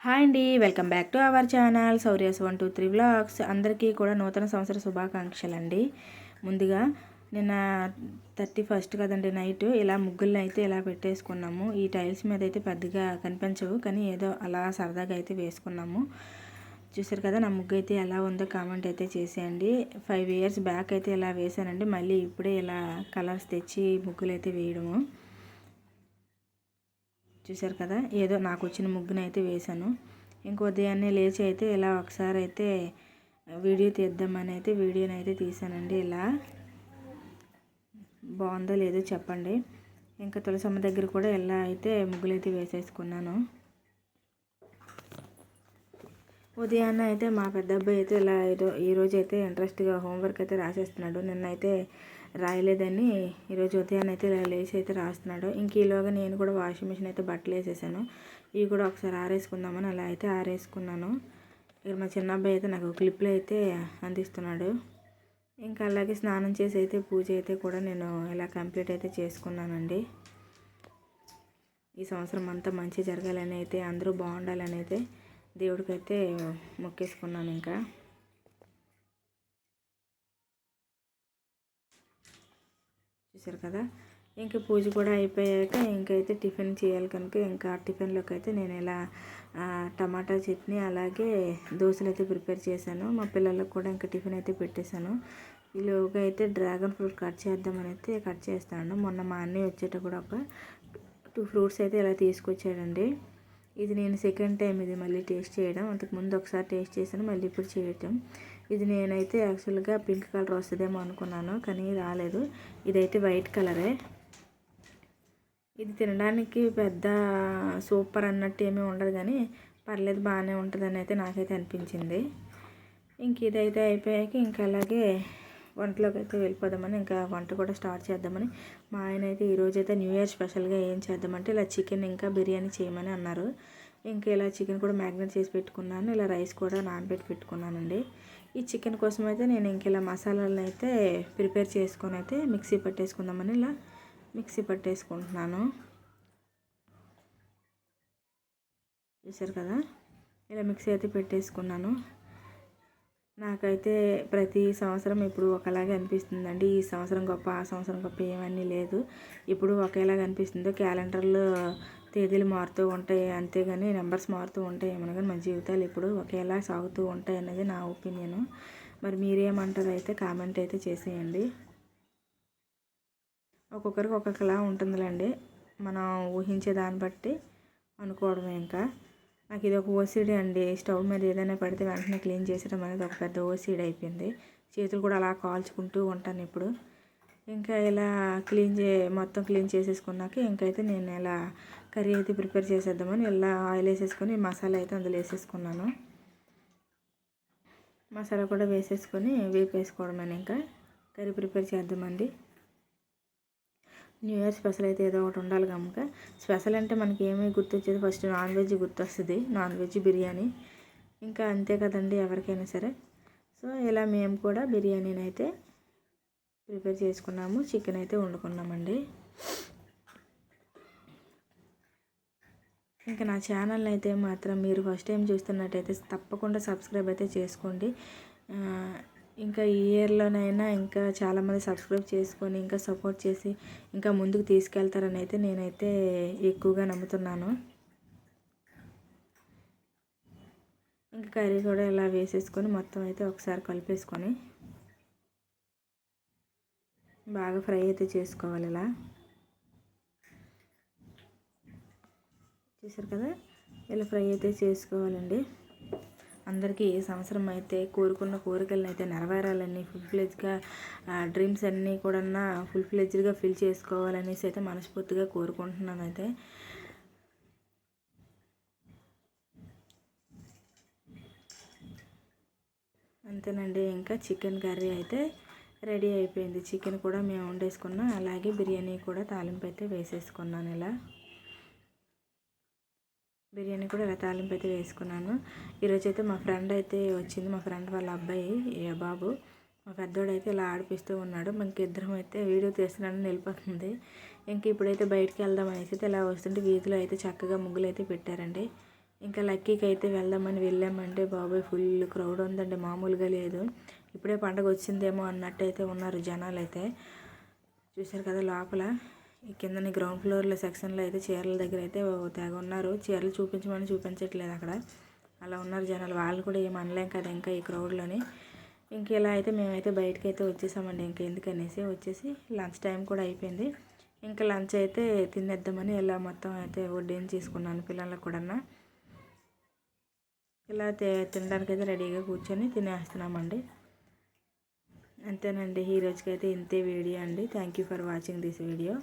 Hi అండి, welcome back to our channel సౌర్యస్ 123 vlogs. అందరికీ కూడా నూతన సంవత్సర శుభాకాంక్షలు అండి. ముందుగా నిన్న 31st కదండి, నైట్ ఇలా ముగ్గులను అయితే ఇలా పెట్టేసుకున్నాము. ఈ టైల్స్ మీద అయితే పెద్దగా కనిపించవు, కానీ ఏదో అలా సరదాగా అయితే వేసుకున్నాము. చూసారు కదా, నా ముగ్గు అయితే ఎలా ఉందో కామెంట్ అయితే చేసేయండి. 5 years బ్యాక్ అయితే ఇలా వేసానండి, మళ్ళీ ఇప్పుడే ఇలా కలర్స్ తెచ్చి ముగ్గులు అయితే వేయడము. చూసారు కదా, ఏదో నాకు వచ్చిన ముగ్గును అయితే వేశాను. ఇంక ఉదయాన్నే లేచి అయితే ఇలా ఒకసారి అయితే వీడియో తీద్దామని అయితే వీడియోని అయితే తీసానండి. ఇలా బాగుందో లేదో చెప్పండి. ఇంకా తులసమ్మ దగ్గర కూడా ఇలా అయితే ముగ్గులు అయితే వేసేసుకున్నాను. ఉదయాన్నే అయితే మా పెద్ద అబ్బాయి అయితే ఇలా ఈరోజు అయితే ఇంట్రెస్ట్గా హోంవర్క్ అయితే రాసేస్తున్నాడు. నిన్నైతే రాయలేదని ఈరోజు ఉదయాన్నే అయితే ఇలా లేచి అయితే రాస్తున్నాడు. ఇంక ఈలోగా నేను కూడా వాషింగ్ మిషన్ అయితే బట్టలు వేసేసాను. ఇవి కూడా ఒకసారి ఆరేసుకుందామని అలా అయితే ఆరేసుకున్నాను. ఇక్కడ మా చిన్న అబ్బాయి అయితే నాకు క్లిప్లు అయితే అందిస్తున్నాడు. ఇంకా అలాగే స్నానం చేసి అయితే పూజ అయితే కూడా నేను ఇలా కంప్లీట్ అయితే చేసుకున్నానండి. ఈ సంవత్సరం అంతా మంచి జరగాలని అయితే, అందరూ బాగుండాలని అయితే దేవుడికైతే మొక్కేసుకున్నాను. ఇంకా చూసారు కదా, ఇంకా పూజ కూడా అయిపోయాక ఇంకైతే టిఫిన్ చేయాలి కనుక ఇంకా టిఫిన్లోకి అయితే నేను ఇలా టమాటా చట్నీ అలాగే దోశలు అయితే ప్రిపేర్ చేశాను. మా పిల్లలకు కూడా ఇంకా టిఫిన్ అయితే పెట్టేశాను. ఈలోగా అయితే డ్రాగన్ ఫ్రూట్ కట్ చేద్దామని అయితే కట్ చేస్తాను. మొన్న మా అన్నయ్య వచ్చేటప్పుడు ఒక 2 ఫ్రూట్స్ అయితే ఇలా తీసుకొచ్చాడండి. ఇది నేను సెకండ్ టైం ఇది మళ్ళీ టేస్ట్ చేయడం. అంతకుముందు ఒకసారి టేస్ట్ చేశాను, మళ్ళీ ఇప్పుడు చేయటం. ఇది నేనైతే యాక్చువల్గా పింక్ కలర్ వస్తుందేమో అనుకున్నాను, కానీ రాలేదు. ఇదైతే వైట్ కలరే. ఇది తినడానికి పెద్ద సూపర్ అన్నట్టు ఏమీ ఉండదు, కానీ పర్లేదు, బాగానే ఉంటుందని అయితే నాకైతే అనిపించింది. ఇంక ఇదైతే అయిపోయాక ఇంకా అలాగే వంటలోకి అయితే వెళ్ళిపోదామని, ఇంకా వంట కూడా స్టార్ట్ చేద్దామని మా ఆయన అయితే ఈరోజైతే న్యూ ఇయర్ స్పెషల్గా ఏం చేద్దామంటే ఇలా చికెన్ ఇంకా బిర్యానీ చేయమని అన్నారు. ఇంకా ఇలా చికెన్ కూడా మ్యాగ్నేట్ చేసి పెట్టుకున్నాను, ఇలా రైస్ కూడా నానబెట్టి పెట్టుకున్నానండి. ఈ చికెన్ కోసం అయితే నేను ఇంక ఇలా మసాలాలను అయితే ప్రిపేర్ చేసుకొని అయితే మిక్సీ పట్టేసుకుందామని ఇలా మిక్సీ పట్టేసుకుంటున్నాను. చూసారు కదా, ఇలా మిక్సీ అయితే పెట్టేసుకున్నాను. నాకైతే ప్రతి సంవత్సరం ఇప్పుడు ఒకలాగే అనిపిస్తుందండి. ఈ సంవత్సరం గొప్ప, ఆ సంవత్సరం గొప్ప ఏమన్నీ లేదు, ఇప్పుడు ఒకేలాగా అనిపిస్తుంది. క్యాలెండర్లో తేదీలు మారుతూ ఉంటాయి అంతేగాని నెంబర్స్ మారుతూ ఉంటాయి ఏమన్నా, కానీ మన జీవితాలు ఇప్పుడు ఒకేలా సాగుతూ ఉంటాయి అనేది నా ఒపీనియను. మరి మీరేమంటారు అయితే కామెంట్ అయితే చేసేయండి. ఒక్కొక్కరికి ఒక్కొక్కలా ఉంటుందిలేండి, మనం ఊహించే దాన్ని బట్టి అనుకోవడమే. ఇంకా నాకు ఇది ఒక ఓసిడి అండి. స్టవ్ మీద ఏదైనా పడితే వెంటనే క్లీన్ చేసడం అనేది ఒక పెద్ద ఓసిడి అయిపోయింది. చేతులు కూడా అలా కాల్చుకుంటూ ఉంటాను ఇప్పుడు. ఇంకా ఇలా మొత్తం క్లీన్ చేసేసుకున్నాక ఇంకైతే నేను ఇలా కర్రీ అయితే ప్రిపేర్ చేసేద్దామని ఇలా ఆయిల్ వేసేసుకొని మసాలా అయితే అందులో వేసేసుకున్నాను. మసాలా కూడా వేసేసుకొని వేపేసుకోవడమని ఇంకా కర్రీ ప్రిపేర్ చేద్దామండి. న్యూ ఇయర్ స్పెషల్ అయితే ఏదో ఒకటి ఉండాలి కనుక, స్పెషల్ అంటే మనకి ఏమీ గుర్తొచ్చేది, ఫస్ట్ నాన్ వెజ్ గుర్తొస్తుంది, నాన్ వెజ్ బిర్యానీ. ఇంకా అంతే కదండి ఎవరికైనా సరే. సో ఇలా మేము కూడా బిర్యానీని అయితే ప్రిపేర్ చేసుకున్నాము, చికెన్ అయితే వండుకున్నామండి. ఇంకా నా ఛానల్ని అయితే మాత్రం మీరు ఫస్ట్ టైం చూస్తున్నట్టయితే తప్పకుండా సబ్స్క్రైబ్ అయితే చేసుకోండి. ఇంకా ఈ ఇయర్లోనైనా ఇంకా చాలామంది సబ్స్క్రైబ్ చేసుకొని ఇంకా సపోర్ట్ చేసి ఇంకా ముందుకు తీసుకెళ్తారని అయితే నేనైతే ఎక్కువగా నమ్ముతున్నాను. ఇంకా కర్రీ కూడా ఇలా వేసేసుకొని మొత్తం అయితే ఒకసారి కలిపేసుకొని బాగా ఫ్రై అయితే చేసుకోవాలి. ఇలా చూసారు కదా, ఇలా ఫ్రై అయితే చేసుకోవాలండి. అందరికీ ఈ సంవత్సరం అయితే కోరుకున్న కోరికలను అయితే నెరవేరాలని, ఫుల్ ఫ్లెడ్జ్గా డ్రీమ్స్ అన్నీ కూడా ఫుల్ ఫ్లెడ్జ్గా ఫిల్ చేసుకోవాలనేసి అయితే మనస్ఫూర్తిగా కోరుకుంటున్నాను. అయితే అంతేనండి, ఇంకా చికెన్ కర్రీ అయితే రెడీ అయిపోయింది. చికెన్ కూడా మేము వండేసుకున్నాం, అలాగే బిర్యానీ కూడా తాలింపు అయితే వేసేసుకున్నాను. బిర్యానీ కూడా ఇలా తాలింపు అయితే వేసుకున్నాను. ఈరోజు అయితే మా ఫ్రెండ్ అయితే వచ్చింది, మా ఫ్రెండ్ వాళ్ళ అబ్బాయి బాబు, మా పెద్దోడు అయితే ఇలా ఆడిపిస్తూ ఉన్నాడు. మనకి ఇద్దరం అయితే వీడియో తీస్తున్నాడని వెళ్ళిపోతుంది. ఇంక ఇప్పుడైతే బయటికి వెళ్దాం అనేసి అయితే ఇలా వస్తుంటే వీధిలో అయితే చక్కగా ముగ్గులు అయితే పెట్టారండి. ఇంకా లక్కీకి అయితే వెళ్దామని వెళ్ళామంటే బాబాయ్ ఫుల్ క్రౌడ్ ఉందండి, మామూలుగా లేదు. ఇప్పుడే పండగ వచ్చిందేమో అన్నట్టు అయితే ఉన్నారు జనాలు అయితే. చూశారు కదా లోపల ఈ కిందని గ్రౌండ్ ఫ్లోర్లో సెక్షన్లో అయితే చీరల దగ్గర అయితే తెగ ఉన్నారు. చీరలు చూపించమని చూపించట్లేదు అక్కడ, అలా ఉన్నారు జనాలు. వాళ్ళు కూడా ఏం అనలేం కదా ఇంకా ఈ క్రౌడ్లోని. ఇంక ఇలా అయితే మేమైతే బయటకు అయితే వచ్చేసామండి. ఇంక ఎందుకనేసి వచ్చేసి లంచ్ టైం కూడా అయిపోయింది. ఇంకా లంచ్ అయితే తినేద్దామని ఇలా మొత్తం అయితే వడ్డించేసుకున్నాను పిల్లలకు కూడా. ఇలా తినడానికి అయితే రెడీగా కూర్చొని తినేస్తున్నామండి. అంతేనండి, ఈ రోజుకైతే ఇంతే వీడియో అండి. Thank you for watching this video.